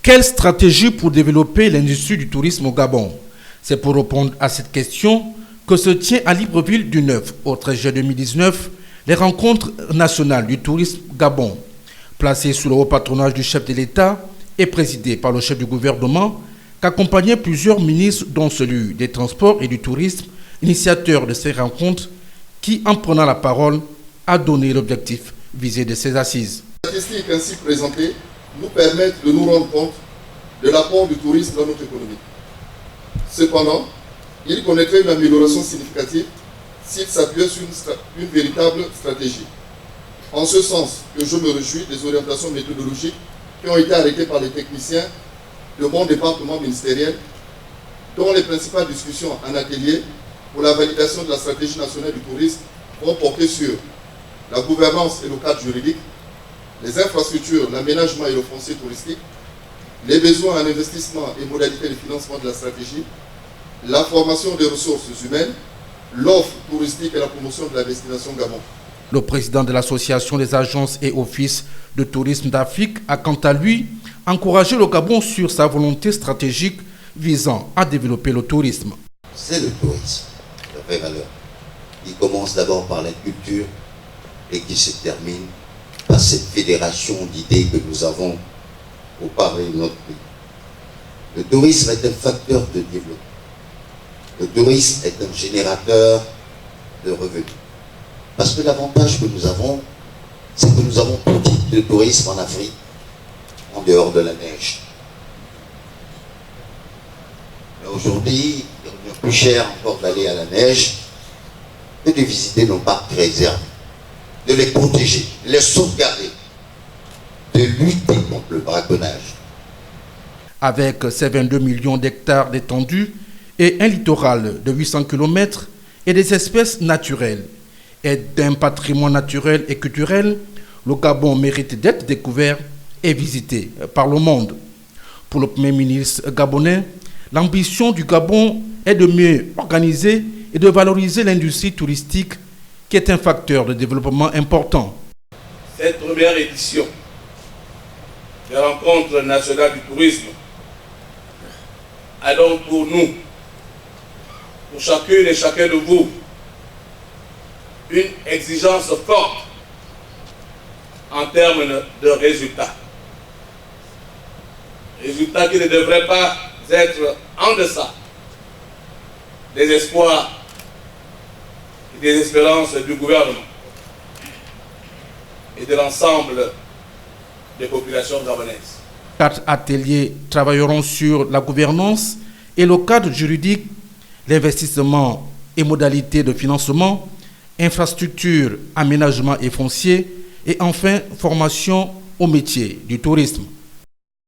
Quelle stratégie pour développer l'industrie du tourisme au Gabon? C'est pour répondre à cette question que se tient à Libreville du 9 au 13 juillet 2019 les rencontres nationales du tourisme Gabon, placées sous le haut patronage du chef de l'État et présidées par le chef du gouvernement, qu'accompagnaient plusieurs ministres dont celui des Transports et du Tourisme, initiateur de ces rencontres, qui, en prenant la parole, a donné l'objectif visé de ces assises. Les statistiques ainsi présentées nous permettent de nous rendre compte de l'apport du tourisme dans notre économie. Cependant, il connaîtrait une amélioration significative s'il s'appuyait sur une véritable stratégie. En ce sens que je me réjouis des orientations méthodologiques qui ont été arrêtées par les techniciens de mon département ministériel, dont les principales discussions en atelier pour la validation de la stratégie nationale du tourisme vont porter sur la gouvernance et le cadre juridique, les infrastructures, l'aménagement et le foncier touristique, les besoins en investissement et modalités de financement de la stratégie, la formation des ressources humaines, l'offre touristique et la promotion de la destination Gabon. Le président de l'Association des agences et offices de tourisme d'Afrique a quant à lui encouragé le Gabon sur sa volonté stratégique visant à développer le tourisme. C'est le tourisme, la vraie valeur. Il commence d'abord par la culture et qui se termine par cette fédération d'idées que nous avons pour parler de notre pays. Le tourisme est un facteur de développement. Le tourisme est un générateur de revenus. Parce que l'avantage que nous avons, c'est que nous avons tout type de tourisme en Afrique, en dehors de la neige. Mais aujourd'hui, il revient plus cher encore d'aller à la neige que de visiter nos parcs réservés, de les protéger, de les sauvegarder, de lutter contre le braconnage. Avec ses 22 millions d'hectares d'étendue et un littoral de 800 km et des espèces naturelles et d'un patrimoine naturel et culturel, le Gabon mérite d'être découvert et visité par le monde. Pour le Premier ministre gabonais, l'ambition du Gabon est de mieux organiser et de valoriser l'industrie touristique qui est un facteur de développement important. Cette première édition des rencontres nationales du tourisme a donc pour nous, pour chacune et chacun de vous, une exigence forte en termes de résultats. Résultats qui ne devraient pas être en deçà des espoirs et des espérances du gouvernement et de l'ensemble des populations gabonaises. 4 ateliers travailleront sur la gouvernance et le cadre juridique, l'investissement et modalités de financement, infrastructures, aménagement et foncier, et enfin formation au métier du tourisme.